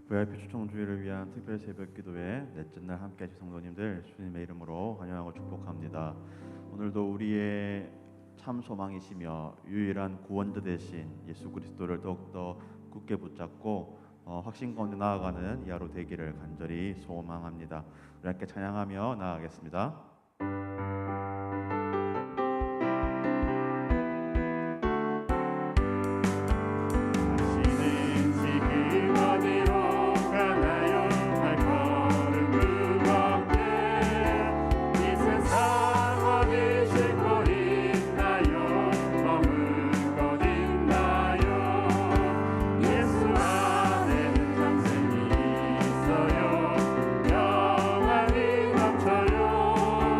VIP 초청주의를 위한 특별 새벽기도회 넷째 날 함께하실 성도님들 주님의 이름으로 환영하고 축복합니다. 오늘도 우리의 참 소망이시며 유일한 구원자 되신 예수 그리스도를 더욱더 굳게 붙잡고 확신 가운데 나아가는 이 하루 되기를 간절히 소망합니다. 우리 함께 찬양하며 나아가겠습니다. 영원히 넘쳐요.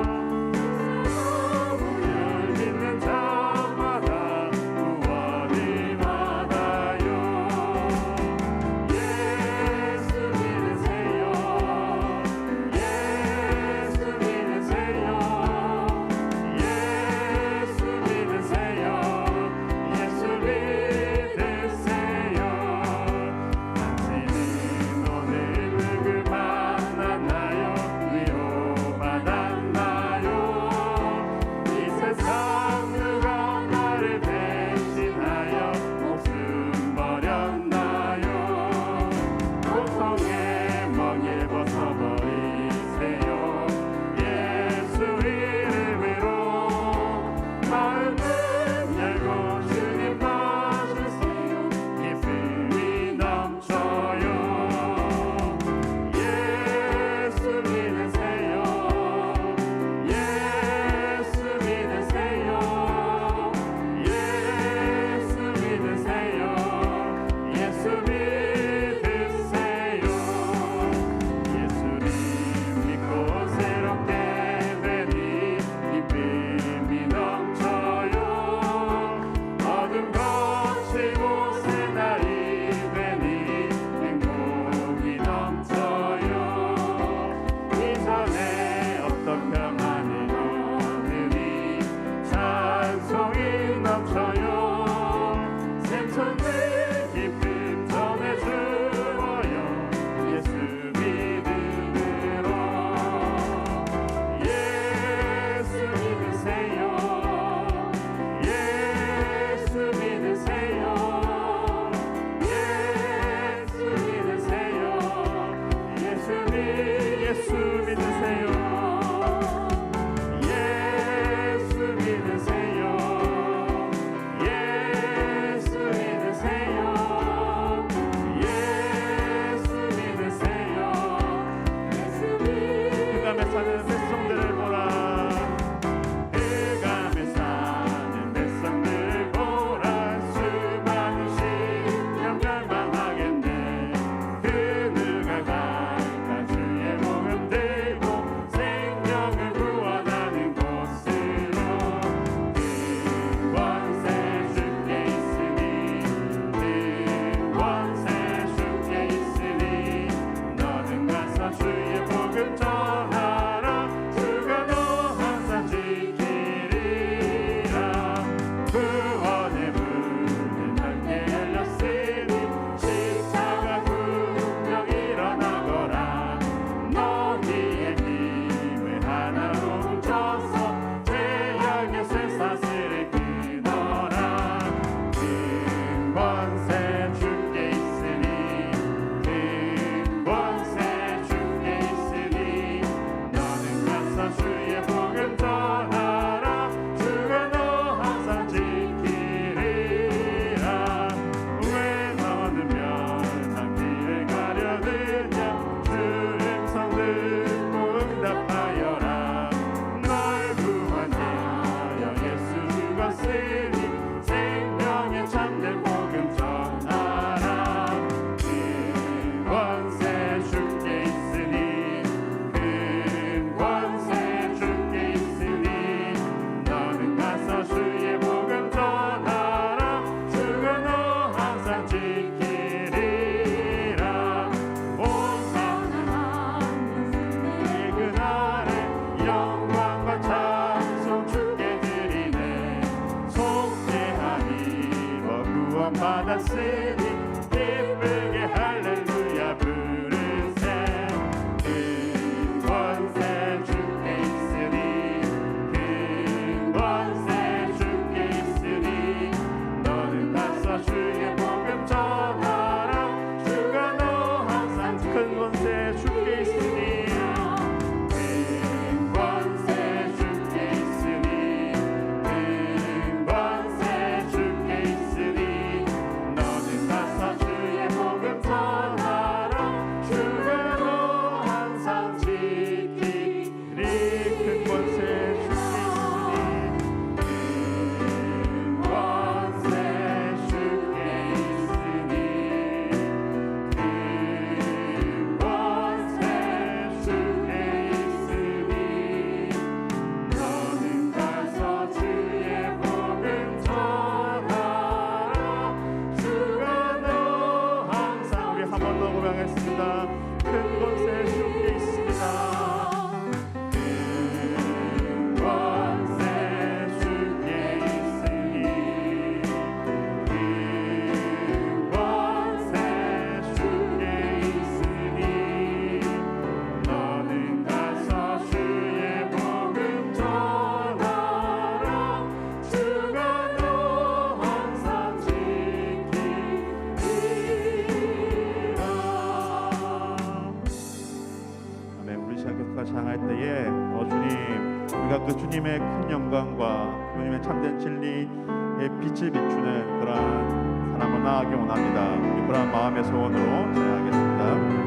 고백하겠습니다. 큰 권세 주께 있습니다. 장할 때에 주님, 우리가 그 주님의 큰 영광과 주님의 참된 진리의 빛을 비추는 그러한 사람으로 나아가기 원합니다. 그러한 마음의 소원으로 진행하겠습니다.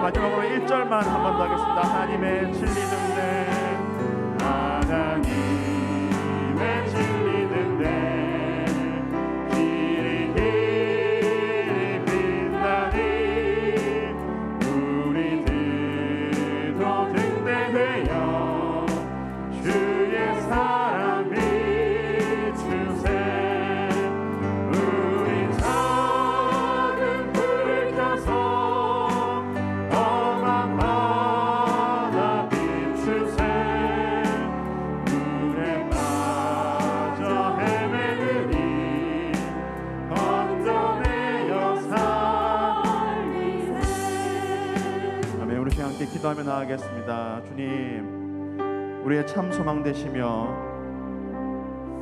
마지막으로 1절만 한 번 더 하겠습니다. 하나님의 진리 등대, 하나님의 진리 등대, 길이 길이 빛나니 우리들도 등대되어 주의 사랑 비추세. 우리 작은 불을 켜서 기도하며 나아가겠습니다. 주님, 우리의 참 소망 되시며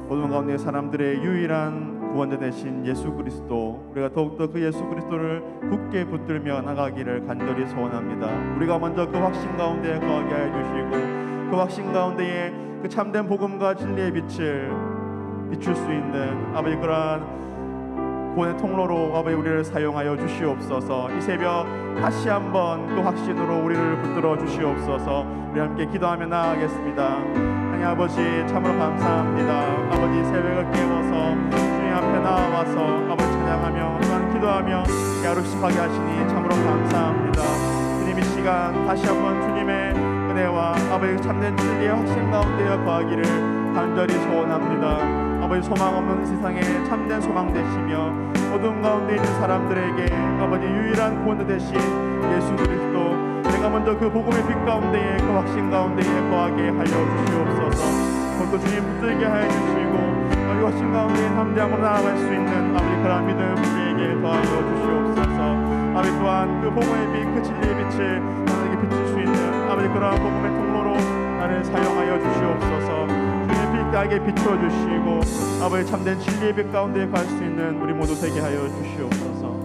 어두운 가운데 사람들의 유일한 구원자 되신 예수 그리스도, 우리가 더욱더 그 예수 그리스도를 굳게 붙들며 나가기를 간절히 소원합니다. 우리가 먼저 그 확신 가운데 거하게 해주시고 그 확신 가운데에 그 참된 복음과 진리의 빛을 비출 수 있는 아버지 그러한 구원의 통로로 아버지 우리를 사용하여 주시옵소서. 이 새벽 다시 한번 그 확신으로 우리를 붙들어 주시옵소서. 우리 함께 기도하며 나아가겠습니다. 하나님 아버지 참으로 감사합니다. 아버지 새벽을 깨워서 주님 앞에 나와서 아버지 찬양하며 또한 기도하며 야루식하게 하시니 참으로 감사합니다. 주님 이 시간 다시 한번 주님의 은혜와 아버지 참된 진리의 확신 가운데 거하기를 간절히 소원합니다. 아버지 소망 없는 세상에 참된 소망 되시며 어두운 가운데 있는 사람들에게 아버지 유일한 구원자 되신 예수 그리스도, 내가 먼저 그 복음의 빛 가운데에 그 확신 가운데에 거하게 하여 주시옵소서. 그것도 주님 붙들게 하여 주시고 아버지 확신 가운데 담대함으로 나아갈 수 있는 아버지 그런 믿음 우리에게 더하여 주시옵소서. 아버지 또한 그 복음의 빛, 그 진리의 빛을 나에게 비칠 수 있는 아버지 그러한 복음의 통로로 나를 사용하여 주시옵소서. 주님의 빛 빛깔게 비추어 주시고 아버지 참된 진리의 빛 가운데 갈 수 있는 우리 모두 되게 하여 주시옵소서.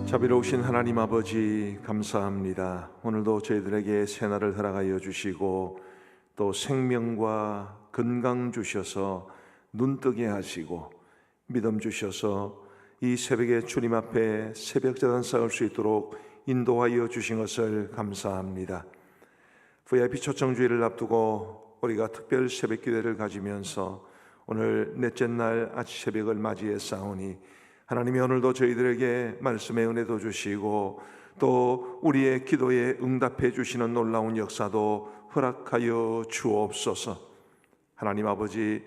자비로우신 하나님 아버지 감사합니다. 오늘도 저희들에게 새날을 허락하여 주시고 또 생명과 건강 주셔서 눈뜨게 하시고 믿음 주셔서 이 새벽에 주님 앞에 새벽자단 쌓을 수 있도록 인도하여 주신 것을 감사합니다. VIP 초청주의를 앞두고 우리가 특별 새벽 기도를 가지면서 오늘 넷째 날 아침 새벽을 맞이해 싸우니 하나님이 오늘도 저희들에게 말씀의 은혜도 주시고 또 우리의 기도에 응답해 주시는 놀라운 역사도 허락하여 주옵소서. 하나님 아버지,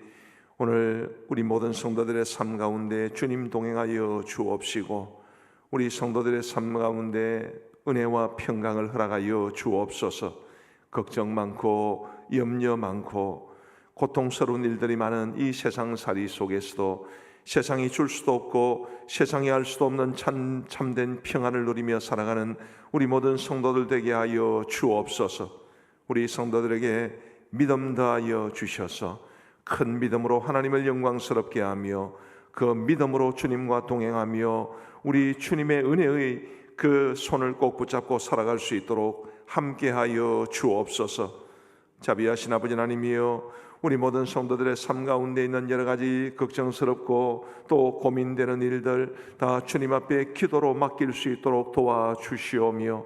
오늘 우리 모든 성도들의 삶 가운데 주님 동행하여 주옵시고 우리 성도들의 삶 가운데 은혜와 평강을 허락하여 주옵소서. 걱정 많고 염려 많고 고통스러운 일들이 많은 이 세상살이 속에서도 세상이 줄 수도 없고 세상이 할 수도 없는 참된 평안을 누리며 살아가는 우리 모든 성도들 되게 하여 주옵소서. 우리 성도들에게 믿음 다하여 주셔서 큰 믿음으로 하나님을 영광스럽게 하며 그 믿음으로 주님과 동행하며 우리 주님의 은혜의 그 손을 꼭 붙잡고 살아갈 수 있도록 함께하여 주옵소서. 자비하신 아버지 하나님이여, 우리 모든 성도들의 삶 가운데 있는 여러 가지 걱정스럽고 또 고민되는 일들 다 주님 앞에 기도로 맡길 수 있도록 도와주시오며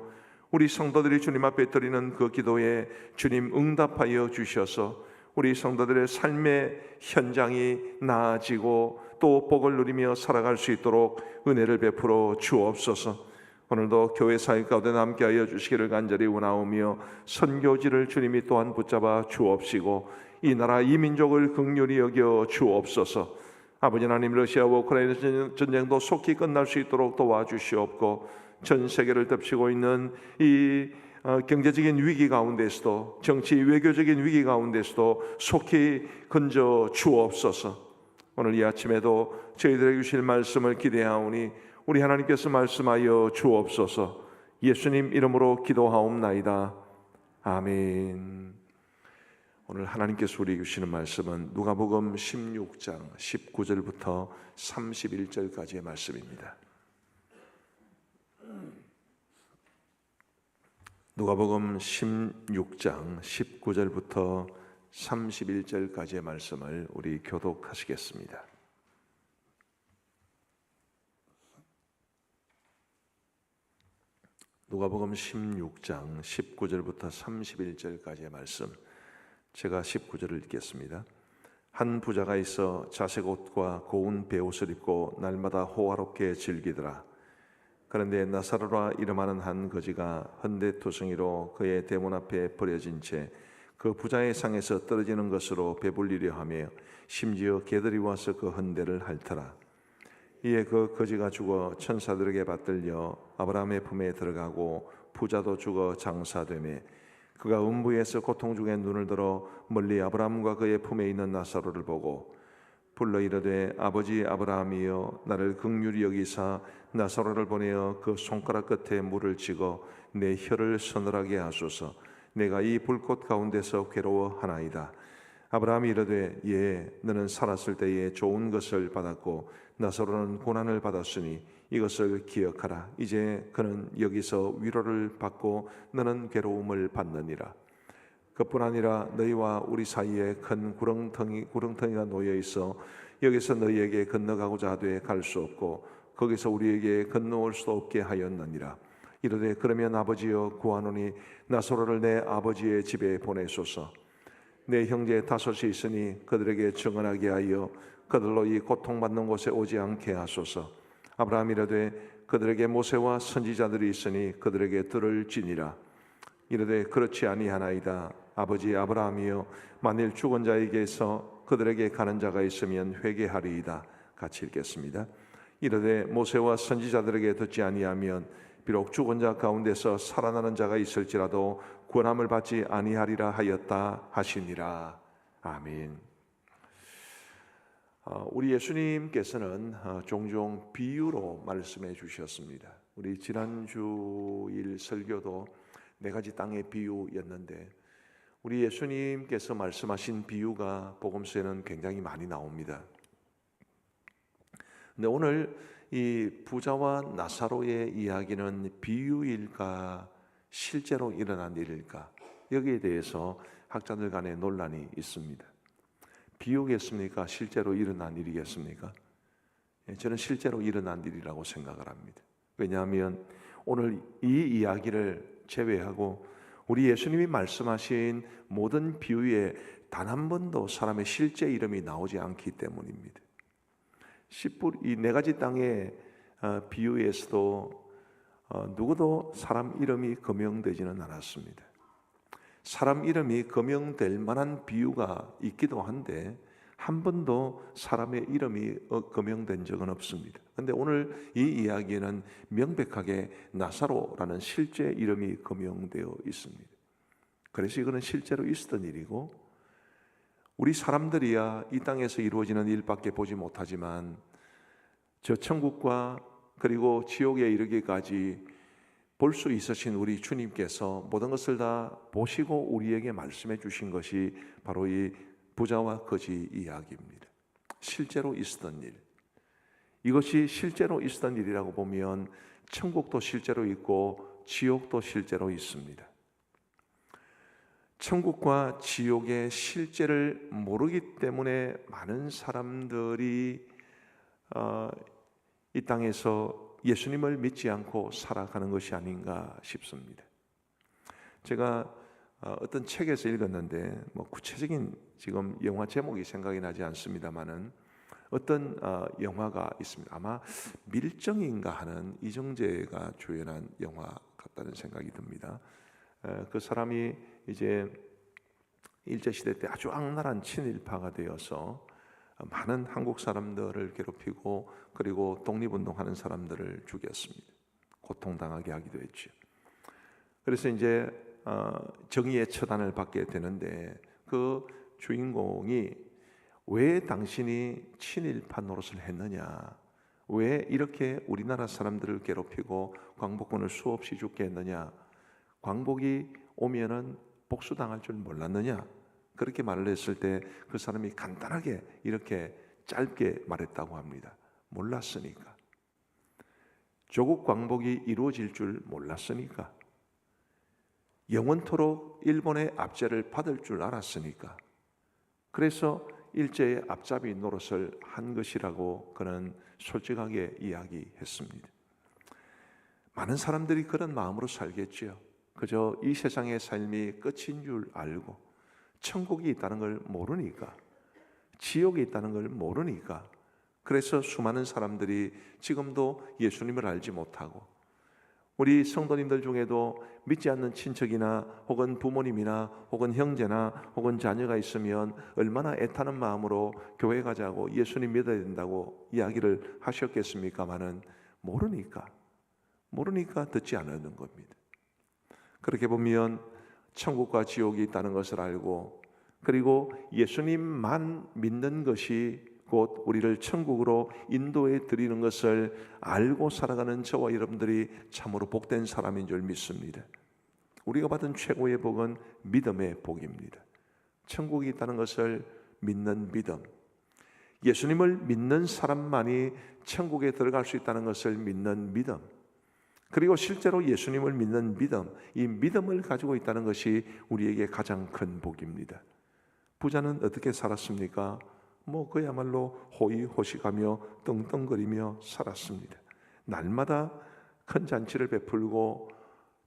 우리 성도들이 주님 앞에 드리는 그 기도에 주님 응답하여 주셔서 우리 성도들의 삶의 현장이 나아지고 또 복을 누리며 살아갈 수 있도록 은혜를 베풀어 주옵소서. 오늘도 교회 사역 가운데 함께하여 주시기를 간절히 원하오며 선교지를 주님이 또한 붙잡아 주옵시고 이 나라 이 민족을 긍휼히 여겨 주옵소서. 아버지 하나님, 러시아와 우크라이나 전쟁도 속히 끝날 수 있도록 도와주시옵고 전 세계를 덮치고 있는 이 경제적인 위기 가운데서도 정치 외교적인 위기 가운데서도 속히 건져 주옵소서. 오늘 이 아침에도 저희들에게 주실 말씀을 기대하오니 우리 하나님께서 말씀하여 주옵소서. 예수님 이름으로 기도하옵나이다. 아멘. 오늘 하나님께서 우리에게 주시는 말씀은 누가복음 16장 19절부터 31절까지의 말씀입니다. 누가복음 16장 19절부터 31절까지의 말씀을 우리 교독하시겠습니다. 누가복음 16장 19절부터 31절까지의 말씀, 제가 19절을 읽겠습니다. 한 부자가 있어 자색 옷과 고운 베옷을 입고 날마다 호화롭게 즐기더라. 그런데 나사로라 이름하는 한 거지가 헌데투성이로 그의 대문 앞에 버려진 채 그 부자의 상에서 떨어지는 것으로 배불리려 하며 심지어 개들이 와서 그 헌데를 핥더라. 이에 그 거지가 죽어 천사들에게 받들려 아브라함의 품에 들어가고 부자도 죽어 장사되매 그가 음부에서 고통 중에 눈을 들어 멀리 아브라함과 그의 품에 있는 나사로를 보고 불러 이르되 아버지 아브라함이여, 나를 긍휼히 여기사 나사로를 보내어 그 손가락 끝에 물을 찍어 내 혀를 서늘하게 하소서. 내가 이 불꽃 가운데서 괴로워하나이다. 아브라함이 이르되 예, 너는 살았을 때에 좋은 것을 받았고 나사로는 고난을 받았으니 이것을 기억하라. 이제 그는 여기서 위로를 받고 너는 괴로움을 받느니라. 그뿐 아니라 너희와 우리 사이에 큰 구렁텅이가 놓여 있어 여기서 너희에게 건너가고자 하되 갈 수 없고 거기서 우리에게 건너올 수도 없게 하였느니라. 이르되 그러면 아버지여 구하노니 나사로를 내 아버지의 집에 보내소서. 내 형제 다섯이 있으니 그들에게 증언하게 하여 그들로 이 고통받는 곳에 오지 않게 하소서. 아브라함이 이르되 그들에게 모세와 선지자들이 있으니 그들에게 들을 지니라. 이르되 그렇지 아니하나이다. 아버지 아브라함이여, 만일 죽은 자에게서 그들에게 가는 자가 있으면 회개하리이다. 같이 읽겠습니다. 이르되 모세와 선지자들에게 듣지 아니하면 비록 죽은 자 가운데서 살아나는 자가 있을지라도 구원함을 받지 아니하리라 하였다 하시니라. 아멘. 우리 예수님께서는 종종 비유로 말씀해 주셨습니다. 우리 지난주일 설교도 네 가지 땅의 비유였는데 우리 예수님께서 말씀하신 비유가 복음서에는 굉장히 많이 나옵니다. 근데 오늘 이 부자와 나사로의 이야기는 비유일까 실제로 일어난 일일까? 여기에 대해서 학자들 간에 논란이 있습니다. 비유겠습니까? 실제로 일어난 일이겠습니까? 저는 실제로 일어난 일이라고 생각을 합니다. 왜냐하면 오늘 이 이야기를 제외하고 우리 예수님이 말씀하신 모든 비유에 단 한 번도 사람의 실제 이름이 나오지 않기 때문입니다. 이 네 가지 땅의 비유에서도 누구도 사람 이름이 거명되지는 않았습니다. 사람 이름이 거명될 만한 비유가 있기도 한데 한 번도 사람의 이름이 거명된 적은 없습니다. 그런데 오늘 이 이야기에는 명백하게 나사로라는 실제 이름이 거명되어 있습니다. 그래서 이거는 실제로 있었던 일이고, 우리 사람들이야 이 땅에서 이루어지는 일밖에 보지 못하지만 저 천국과 그리고 지옥에 이르기까지 볼 수 있으신 우리 주님께서 모든 것을 다 보시고 우리에게 말씀해 주신 것이 바로 이 부자와 거지 이야기입니다. 실제로 있었던 일. 이것이 실제로 있었던 일이라고 보면 천국도 실제로 있고 지옥도 실제로 있습니다. 천국과 지옥의 실제를 모르기 때문에 많은 사람들이 이 땅에서 예수님을 믿지 않고 살아가는 것이 아닌가 싶습니다. 제가 어떤 책에서 읽었는데 구체적인 지금 영화 제목이 생각이 나지 않습니다만은 어떤 영화가 있습니다. 아마 밀정인가 하는 이정재가 주연한 영화 같다는 생각이 듭니다. 그 사람이 이제 일제시대 때 아주 악랄한 친일파가 되어서 많은 한국 사람들을 괴롭히고 그리고 독립운동하는 사람들을 죽였습니다. 고통당하게 하기도 했죠. 그래서 이제 정의의 처단을 받게 되는데 그 주인공이 왜 당신이 친일파 노릇을 했느냐, 왜 이렇게 우리나라 사람들을 괴롭히고 광복군을 수없이 죽게 했느냐, 광복이 오면은 복수당할 줄 몰랐느냐, 그렇게 말을 했을 때 그 사람이 간단하게 이렇게 짧게 말했다고 합니다. 몰랐으니까. 조국 광복이 이루어질 줄 몰랐으니까. 영원토록 일본의 압제를 받을 줄 알았으니까. 그래서 일제의 앞잡이 노릇을 한 것이라고 그는 솔직하게 이야기했습니다. 많은 사람들이 그런 마음으로 살겠지요. 그저 이 세상의 삶이 끝인 줄 알고 천국이 있다는 걸 모르니까, 지옥이 있다는 걸 모르니까, 그래서 수많은 사람들이 지금도 예수님을 알지 못하고, 우리 성도님들 중에도 믿지 않는 친척이나 혹은 부모님이나 혹은 형제나 혹은 자녀가 있으면 얼마나 애타는 마음으로 교회 가자고 예수님 믿어야 된다고 이야기를 하셨겠습니까마는 모르니까 듣지 않는 겁니다. 그렇게 보면 천국과 지옥이 있다는 것을 알고, 그리고 예수님만 믿는 것이 곧 우리를 천국으로 인도해 드리는 것을 알고 살아가는 저와 여러분들이 참으로 복된 사람인 줄 믿습니다. 우리가 받은 최고의 복은 믿음의 복입니다. 천국이 있다는 것을 믿는 믿음, 예수님을 믿는 사람만이 천국에 들어갈 수 있다는 것을 믿는 믿음, 그리고 실제로 예수님을 믿는 믿음, 이 믿음을 가지고 있다는 것이 우리에게 가장 큰 복입니다. 부자는 어떻게 살았습니까? 그야말로 호의호식하며 떵떵거리며 살았습니다. 날마다 큰 잔치를 베풀고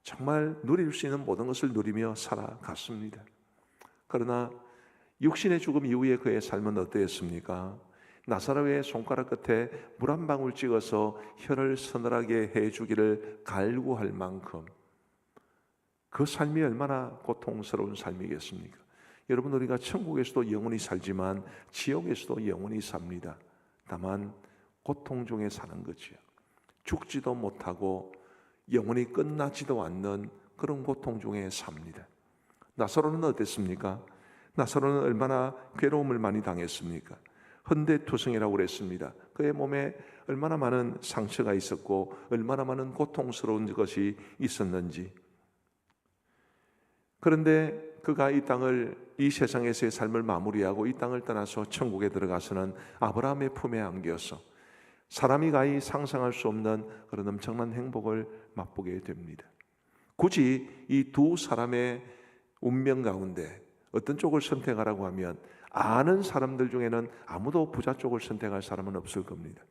정말 누릴 수 있는 모든 것을 누리며 살아갔습니다. 그러나 육신의 죽음 이후에 그의 삶은 어떠했습니까? 나사로의 손가락 끝에 물 한 방울 찍어서 혀를 서늘하게 해주기를 갈구할 만큼 그 삶이 얼마나 고통스러운 삶이겠습니까? 여러분, 우리가 천국에서도 영원히 살지만 지옥에서도 영원히 삽니다. 다만 고통 중에 사는 거지요. 죽지도 못하고 영원히 끝나지도 않는 그런 고통 중에 삽니다. 나사로는 어땠습니까? 나사로는 얼마나 괴로움을 많이 당했습니까? 헌대투성이라고 그랬습니다. 그의 몸에 얼마나 많은 상처가 있었고 얼마나 많은 고통스러운 것이 있었는지. 그런데 그가 이 세상에서의 삶을 마무리하고 이 땅을 떠나서 천국에 들어가서는 아브라함의 품에 안겨서 사람이 가히 상상할 수 없는 그런 엄청난 행복을 맛보게 됩니다. 굳이 이 두 사람의 운명 가운데 어떤 쪽을 선택하라고 하면 아는 사람들 중에는 아무도 부자 쪽을 선택할 사람은 없을 겁니다.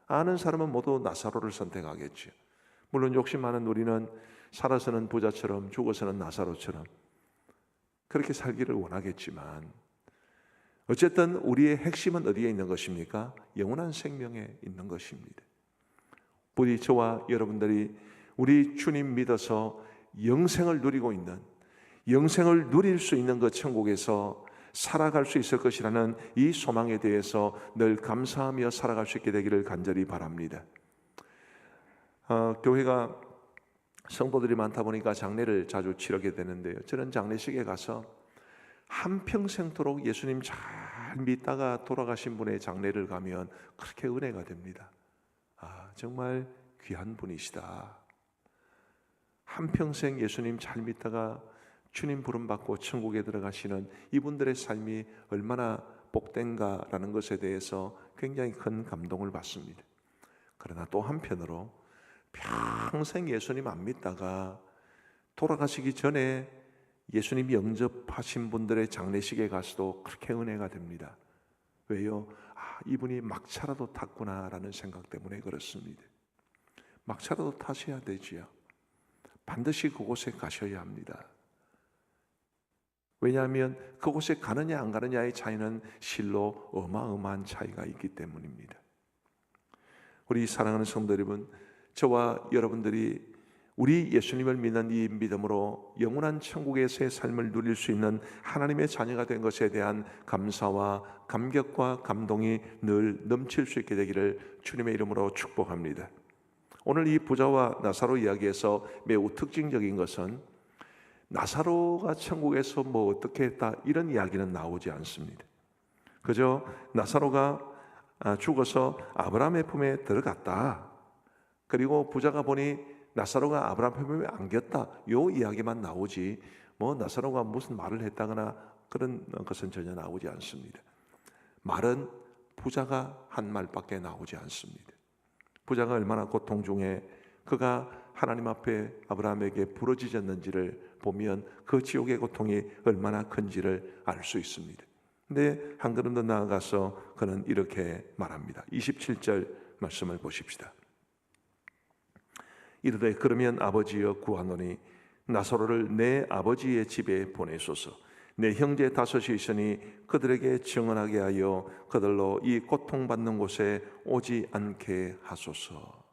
아는 사람은 모두 나사로를 선택하겠죠. 물론 욕심 많은 우리는 살아서는 부자처럼 죽어서는 나사로처럼 그렇게 살기를 원하겠지만 어쨌든 우리의 핵심은 어디에 있는 것입니까? 영원한 생명에 있는 것입니다. 부디 저와 여러분들이 우리 주님 믿어서 영생을 누리고 있는, 영생을 누릴 수 있는 그 천국에서 살아갈 수 있을 것이라는 이 소망에 대해서 늘 감사하며 살아갈 수 있게 되기를 간절히 바랍니다. 교회가 성도들이 많다 보니까 장례를 자주 치르게 되는데요. 저는 장례식에 가서 한평생토록 예수님 잘 믿다가 돌아가신 분의 장례를 가면 그렇게 은혜가 됩니다. 정말 귀한 분이시다. 한평생 예수님 잘 믿다가 주님 부름받고 천국에 들어가시는 이분들의 삶이 얼마나 복된가라는 것에 대해서 굉장히 큰 감동을 받습니다. 그러나 또 한편으로 평생 예수님 안 믿다가 돌아가시기 전에 예수님 영접하신 분들의 장례식에 가서도 그렇게 은혜가 됩니다. 왜요? 이분이 막차라도 탔구나라는 생각 때문에 그렇습니다. 막차라도 타셔야 되지요. 반드시 그곳에 가셔야 합니다. 왜냐하면 그곳에 가느냐 안 가느냐의 차이는 실로 어마어마한 차이가 있기 때문입니다. 우리 사랑하는 성도 여러분, 저와 여러분들이 우리 예수님을 믿는 이 믿음으로 영원한 천국에서의 삶을 누릴 수 있는 하나님의 자녀가 된 것에 대한 감사와 감격과 감동이 늘 넘칠 수 있게 되기를 주님의 이름으로 축복합니다. 오늘 이 부자와 나사로 이야기에서 매우 특징적인 것은 나사로가 천국에서 뭐 어떻게 했다 이런 이야기는 나오지 않습니다. 그저 나사로가 죽어서 아브라함의 품에 들어갔다. 그리고 부자가 보니 나사로가 아브라함 품에 안겼다. 요 이야기만 나오지 뭐 나사로가 무슨 말을 했다거나 그런 것은 전혀 나오지 않습니다. 말은 부자가 한 말밖에 나오지 않습니다. 부자가 얼마나 고통 중에 그가 하나님 앞에 아브라함에게 부르짖었는지를 보면 그 지옥의 고통이 얼마나 큰지를 알 수 있습니다. 근데 한 걸음 더 나아가서 그는 이렇게 말합니다. 27절 말씀을 보십시다. 이르되 그러면 아버지여 구하노니 나사로를 내 아버지의 집에 보내소서. 내 형제 다섯이 있으니 그들에게 증언하게 하여 그들로 이 고통받는 곳에 오지 않게 하소서.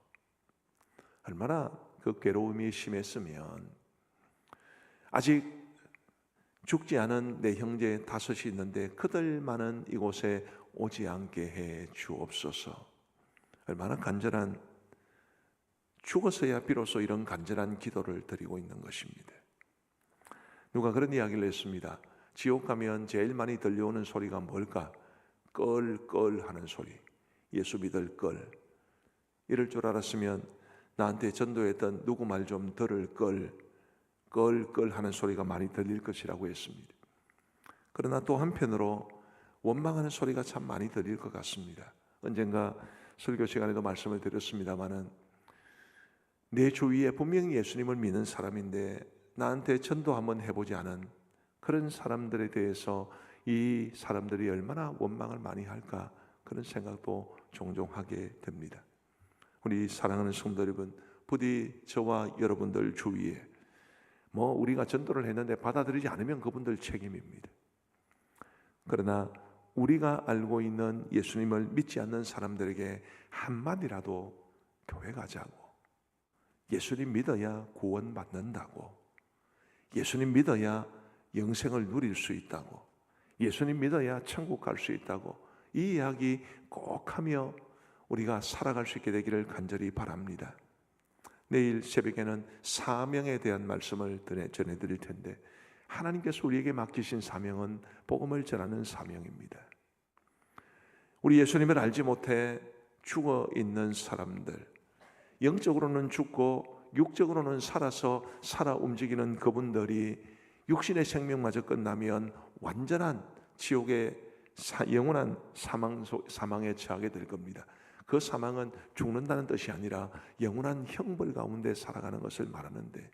얼마나 그 괴로움이 심했으면 아직 죽지 않은 내 형제 다섯이 있는데 그들만은 이곳에 오지 않게 해 주옵소서. 얼마나 간절한, 죽어서야 비로소 이런 간절한 기도를 드리고 있는 것입니다. 누가 그런 이야기를 했습니다. 지옥 가면 제일 많이 들려오는 소리가 뭘까? 껄껄 하는 소리. 예수 믿을 껄. 이럴 줄 알았으면 나한테 전도했던 누구 말 좀 들을 껄껄 하는 소리가 많이 들릴 것이라고 했습니다. 그러나 또 한편으로 원망하는 소리가 참 많이 들릴 것 같습니다. 언젠가 설교 시간에도 말씀을 드렸습니다마는 내 주위에 분명히 예수님을 믿는 사람인데 나한테 전도 한번 해보지 않은 그런 사람들에 대해서 이 사람들이 얼마나 원망을 많이 할까 그런 생각도 종종 하게 됩니다. 우리 사랑하는 성도 여러분, 부디 저와 여러분들 주위에 우리가 전도를 했는데 받아들이지 않으면 그분들 책임입니다. 그러나 우리가 알고 있는 예수님을 믿지 않는 사람들에게 한마디라도 교회 가자고, 예수님 믿어야 구원받는다고, 예수님 믿어야 영생을 누릴 수 있다고, 예수님 믿어야 천국 갈 수 있다고 이 이야기 꼭 하며 우리가 살아갈 수 있게 되기를 간절히 바랍니다. 내일 새벽에는 사명에 대한 말씀을 전해드릴 텐데 하나님께서 우리에게 맡기신 사명은 복음을 전하는 사명입니다. 우리 예수님을 알지 못해 죽어 있는 사람들, 영적으로는 죽고 육적으로는 살아 움직이는 그분들이 육신의 생명마저 끝나면 완전한 지옥의 영원한 사망에 처하게 될 겁니다. 그 사망은 죽는다는 뜻이 아니라 영원한 형벌 가운데 살아가는 것을 말하는데,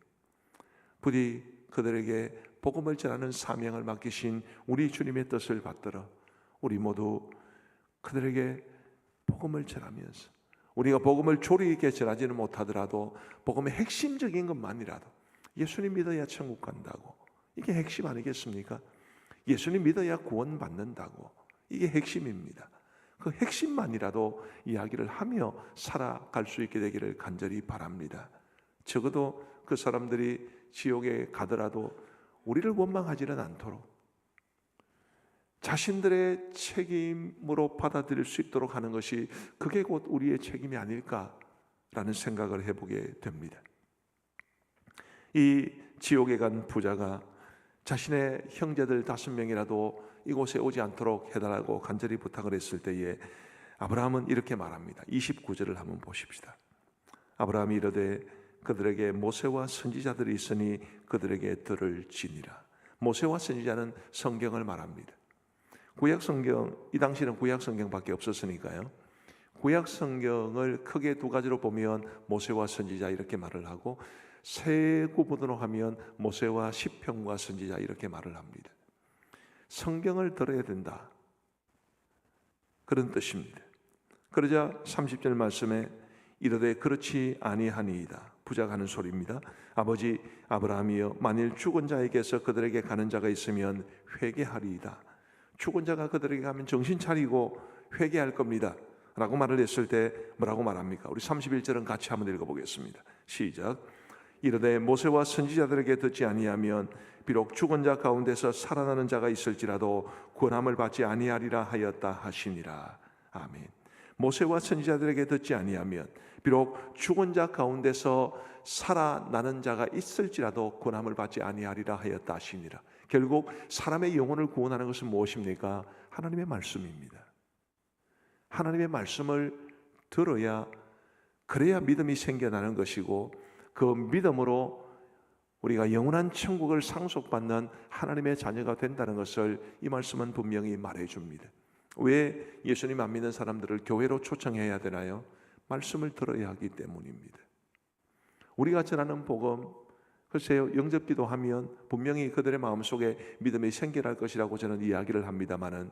부디 그들에게 복음을 전하는 사명을 맡기신 우리 주님의 뜻을 받들어 우리 모두 그들에게 복음을 전하면서, 우리가 복음을 조리 있게 전하지는 못하더라도 복음의 핵심적인 것만이라도, 예수님 믿어야 천국 간다고, 이게 핵심 아니겠습니까? 예수님 믿어야 구원 받는다고, 이게 핵심입니다. 그 핵심만이라도 이야기를 하며 살아갈 수 있게 되기를 간절히 바랍니다. 적어도 그 사람들이 지옥에 가더라도 우리를 원망하지는 않도록 자신들의 책임으로 받아들일 수 있도록 하는 것이, 그게 곧 우리의 책임이 아닐까라는 생각을 해보게 됩니다. 이 지옥에 간 부자가 자신의 형제들 5명이라도 이곳에 오지 않도록 해달라고 간절히 부탁을 했을 때에 아브라함은 이렇게 말합니다. 29절을 한번 보십시다. 아브라함이 이르되 그들에게 모세와 선지자들이 있으니 그들에게 들을 지니라. 모세와 선지자는 성경을 말합니다. 구약 성경, 이 당시는 구약 성경밖에 없었으니까요. 구약 성경을 크게 두 가지로 보면 모세와 선지자 이렇게 말을 하고, 세 구분으로 하면 모세와 시편과 선지자 이렇게 말을 합니다. 성경을 들어야 된다, 그런 뜻입니다. 그러자 30절 말씀에 이르되 그렇지 아니하니이다. 부자가 하는 소리입니다. 아버지 아브라함이여, 만일 죽은 자에게서 그들에게 가는 자가 있으면 회개하리이다. 죽은 자가 그들에게 가면 정신 차리고 회개할 겁니다 라고 말을 했을 때 뭐라고 말합니까? 우리 31절은 같이 한번 읽어보겠습니다. 시작. 이르되 모세와 선지자들에게 듣지 아니하면 비록 죽은 자 가운데서 살아나는 자가 있을지라도 권함을 받지 아니하리라 하였다 하시니라. 아멘. 모세와 선지자들에게 듣지 아니하면 비록 죽은 자 가운데서 살아나는 자가 있을지라도 권함을 받지 아니하리라 하였다 하시니라. 결국 사람의 영혼을 구원하는 것은 무엇입니까? 하나님의 말씀입니다. 하나님의 말씀을 들어야, 그래야 믿음이 생겨나는 것이고, 그 믿음으로 우리가 영원한 천국을 상속받는 하나님의 자녀가 된다는 것을 이 말씀은 분명히 말해줍니다. 왜 예수님 안 믿는 사람들을 교회로 초청해야 되나요? 말씀을 들어야 하기 때문입니다. 우리가 전하는 복음, 글쎄요, 영접기도 하면 분명히 그들의 마음속에 믿음이 생겨날 것이라고 저는 이야기를 합니다마는,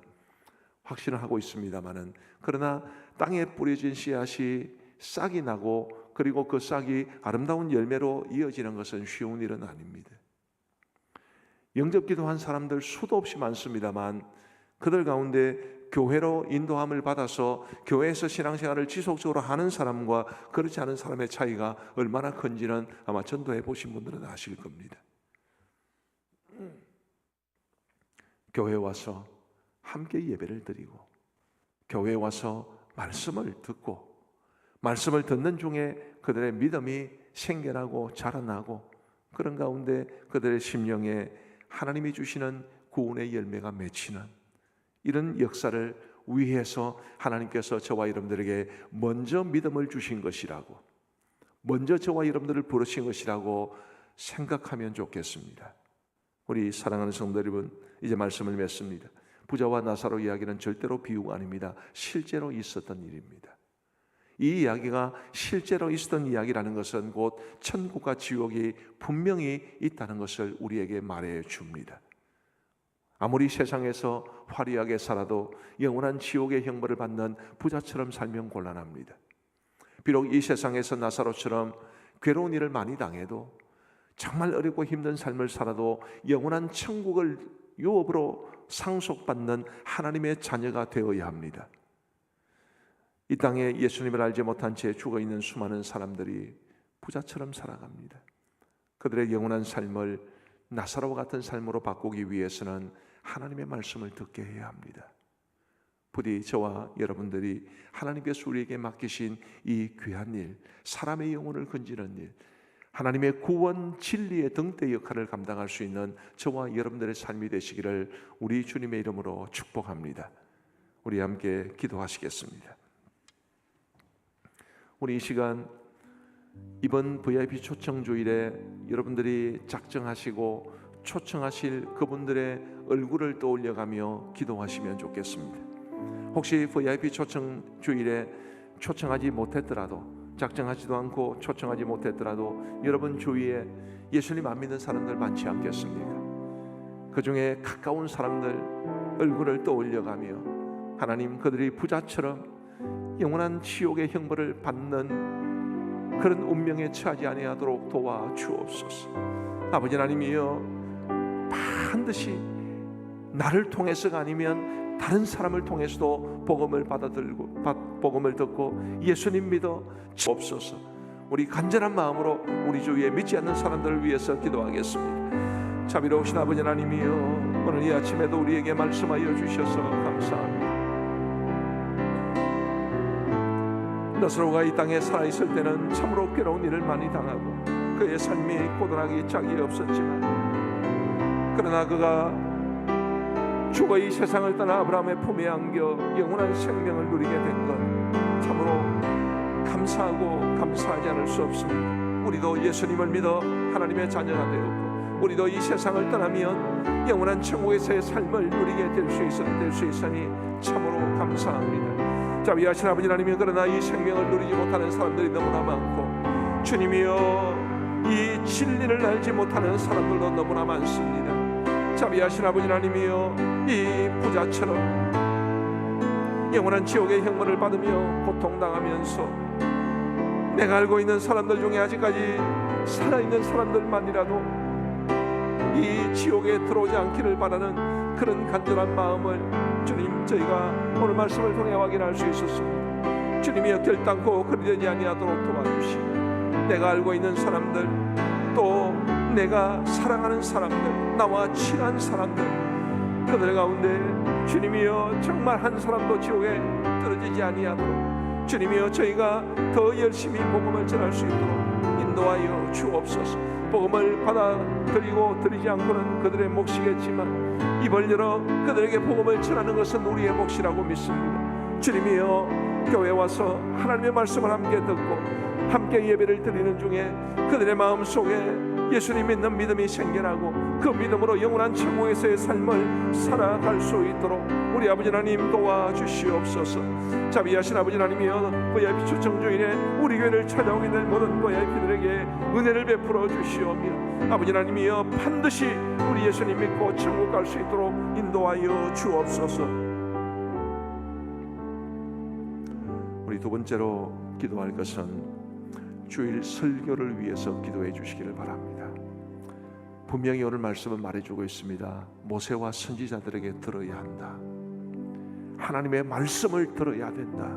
확신을 하고 있습니다마는, 그러나 땅에 뿌려진 씨앗이 싹이 나고 그리고 그 싹이 아름다운 열매로 이어지는 것은 쉬운 일은 아닙니다. 영접기도 한 사람들 수도 없이 많습니다만, 그들 가운데 교회로 인도함을 받아서 교회에서 신앙생활을 지속적으로 하는 사람과 그렇지 않은 사람의 차이가 얼마나 큰지는 아마 전도해 보신 분들은 아실 겁니다. 교회에 와서 함께 예배를 드리고, 교회에 와서 말씀을 듣고, 말씀을 듣는 중에 그들의 믿음이 생겨나고 자라나고, 그런 가운데 그들의 심령에 하나님이 주시는 구원의 열매가 맺히는 이런 역사를 위해서 하나님께서 저와 여러분들에게 먼저 믿음을 주신 것이라고, 먼저 저와 여러분들을 부르신 것이라고 생각하면 좋겠습니다. 우리 사랑하는 성도 여러분, 이제 말씀을 맺습니다. 부자와 나사로 이야기는 절대로 비유가 아닙니다. 실제로 있었던 일입니다. 이 이야기가 실제로 있었던 이야기라는 것은 곧 천국과 지옥이 분명히 있다는 것을 우리에게 말해 줍니다. 아무리 세상에서 화려하게 살아도 영원한 지옥의 형벌을 받는 부자처럼 살면 곤란합니다. 비록 이 세상에서 나사로처럼 괴로운 일을 많이 당해도, 정말 어렵고 힘든 삶을 살아도 영원한 천국을 유업으로 상속받는 하나님의 자녀가 되어야 합니다. 이 땅에 예수님을 알지 못한 채 죽어있는 수많은 사람들이 부자처럼 살아갑니다. 그들의 영원한 삶을 나사로와 같은 삶으로 바꾸기 위해서는 하나님의 말씀을 듣게 해야 합니다. 부디 저와 여러분들이 하나님께서 우리에게 맡기신 이 귀한 일, 사람의 영혼을 건지는 일, 하나님의 구원 진리의 등대 역할을 감당할 수 있는 저와 여러분들의 삶이 되시기를 우리 주님의 이름으로 축복합니다. 우리 함께 기도하시겠습니다. 우리 이 시간 이번 VIP 초청 주일에 여러분들이 작정하시고 초청하실 그분들의 얼굴을 떠올려가며 기도하시면 좋겠습니다. 혹시 VIP 초청 주일에 초청하지 못했더라도, 작정하지도 않고 초청하지 못했더라도 여러분 주위에 예수님 안 믿는 사람들 많지 않겠습니까? 그 중에 가까운 사람들 얼굴을 떠올려가며 하나님, 그들이 부자처럼 영원한 지옥의 형벌을 받는 그런 운명에 처하지 아니하도록 도와주옵소서. 아버지 하나님이여, 반드시 나를 통해서가 아니면 다른 사람을 통해서도 복음을 복음을 듣고 예수님 믿어 주옵소서. 우리 간절한 마음으로 우리 주위에 믿지 않는 사람들을 위해서 기도하겠습니다. 자비로우신 아버지 하나님이여, 오늘 이 아침에도 우리에게 말씀하여 주셔서 감사합니다. 나사로가 이 땅에 살아있을 때는 참으로 괴로운 일을 많이 당하고 그의 삶이 고단하기 짝이 없었지만, 그러나 그가 죽어 이 세상을 떠나 아브라함의 품에 안겨 영원한 생명을 누리게 된 것 참으로 감사하고 감사하지 않을 수 없습니다. 우리도 예수님을 믿어 하나님의 자녀가 되었고, 우리도 이 세상을 떠나면 영원한 천국에서의 삶을 누리게 될 수 있으니 참으로 감사합니다. 자비하신 아버지 하나님, 그러나 이 생명을 누리지 못하는 사람들이 너무나 많고, 주님이여, 이 진리를 알지 못하는 사람들도 너무나 많습니다. 자비하신 아버지 하나님이여, 이 부자처럼 영원한 지옥의 형벌을 받으며 고통당하면서 내가 알고 있는 사람들 중에 아직까지 살아있는 사람들만이라도 이 지옥에 들어오지 않기를 바라는 그런 간절한 마음을 주님, 저희가 오늘 말씀을 통해 확인할 수 있었습니다. 주님이여, 결단코 그리 되지 아니하도록 도와주시고, 내가 알고 있는 사람들, 또 내가 사랑하는 사람들, 나와 친한 사람들, 그들 가운데 주님이여, 정말 한 사람도 지옥에 떨어지지 아니하도록 주님이여, 저희가 더 열심히 복음을 전할 수 있도록 인도하여 주옵소서. 복음을 받아들이고 드리지 않고는 그들의 몫이겠지만, 입을 열어 그들에게 복음을 전하는 것은 우리의 몫이라고 믿습니다. 주님이여, 교회에 와서 하나님의 말씀을 함께 듣고 함께 예배를 드리는 중에 그들의 마음속에 예수님 믿는 믿음이 생겨나고 그 믿음으로 영원한 천국에서의 삶을 살아갈 수 있도록 우리 아버지 하나님 도와주시옵소서. 자비하신 아버지 하나님이여, VIP 초청주일에 우리 교회를 찾아오게 될 모든 VIP들에게 은혜를 베풀어 주시오며, 아버지 하나님이여, 반드시 우리 예수님 믿고 천국 갈 수 있도록 인도하여 주옵소서. 우리 두 번째로 기도할 것은 주일 설교를 위해서 기도해 주시기를 바랍니다. 분명히 오늘 말씀은 말해주고 있습니다. 모세와 선지자들에게 들어야 한다. 하나님의 말씀을 들어야 된다.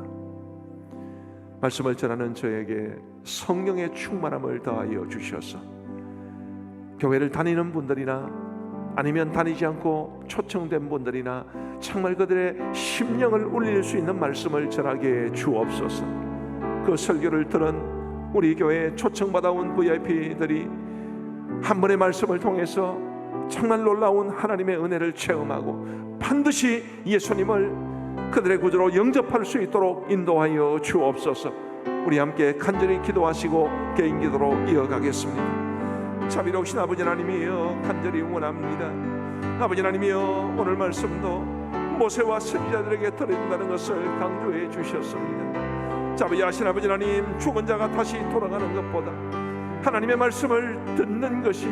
말씀을 전하는 저에게 성령의 충만함을 더하여 주셔서 교회를 다니는 분들이나 아니면 다니지 않고 초청된 분들이나 정말 그들의 심령을 울릴 수 있는 말씀을 전하게 주옵소서. 그 설교를 들은 우리 교회에 초청받아온 VIP들이 한 번의 말씀을 통해서 정말 놀라운 하나님의 은혜를 체험하고 반드시 예수님을 그들의 구주로 영접할 수 있도록 인도하여 주옵소서. 우리 함께 간절히 기도하시고 개인 기도로 이어가겠습니다. 자비로우신 아버지 하나님이여, 간절히 응원합니다. 아버지 하나님이여, 오늘 말씀도 모세와 선지자들에게 들어준다는 것을 강조해 주셨습니다. 자비하신 아버지 하나님, 죽은 자가 다시 돌아가는 것보다 하나님의 말씀을 듣는 것이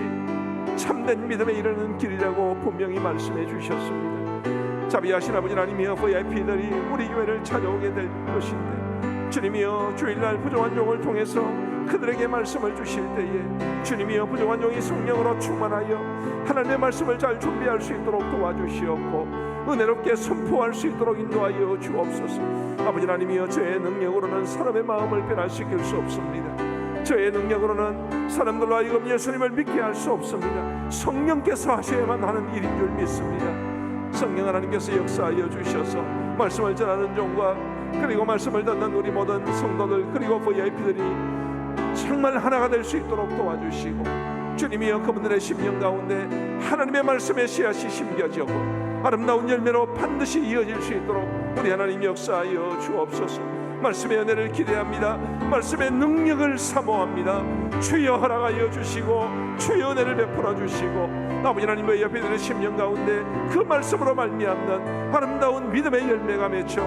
참된 믿음에 이르는 길이라고 분명히 말씀해 주셨습니다. 자비하신 아버지 하나님이여, VIP들이 우리 교회를 찾아오게 될 것인데 주님이여, 주일날 부정한 종을 통해서 그들에게 말씀을 주실 때에 주님이여, 부정한 종이 성령으로 충만하여 하나님의 말씀을 잘 준비할 수 있도록 도와주시옵고 은혜롭게 선포할 수 있도록 인도하여 주옵소서. 아버지 하나님이여, 저의 능력으로는 사람의 마음을 변화시킬 수 없습니다. 저의 능력으로는 사람들로 하여금 예수님을 믿게 할 수 없습니다. 성령께서 하셔야만 하는 일인 줄 믿습니다. 성령 하나님께서 역사하여 주셔서 말씀을 전하는 종과 그리고 말씀을 듣는 우리 모든 성도들 그리고 VIP들이 정말 하나가 될 수 있도록 도와주시고 주님이여, 그분들의 심령 가운데 하나님의 말씀의 씨앗이 심겨지고 아름다운 열매로 반드시 이어질 수 있도록 우리 하나님 역사하여 주옵소서. 말씀의 은혜를 기대합니다. 말씀의 능력을 사모합니다. 주여 허락하여 주시고 주여 은혜를 베풀어 주시고 아버지 하나님의 옆에 드는 심령 가운데 그 말씀으로 말미암는 아름다운 믿음의 열매가 맺혀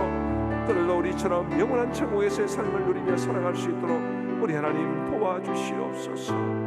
그들도 우리처럼 영원한 천국에서의 삶을 누리며 살아갈 수 있도록 우리 하나님 도와주시옵소서.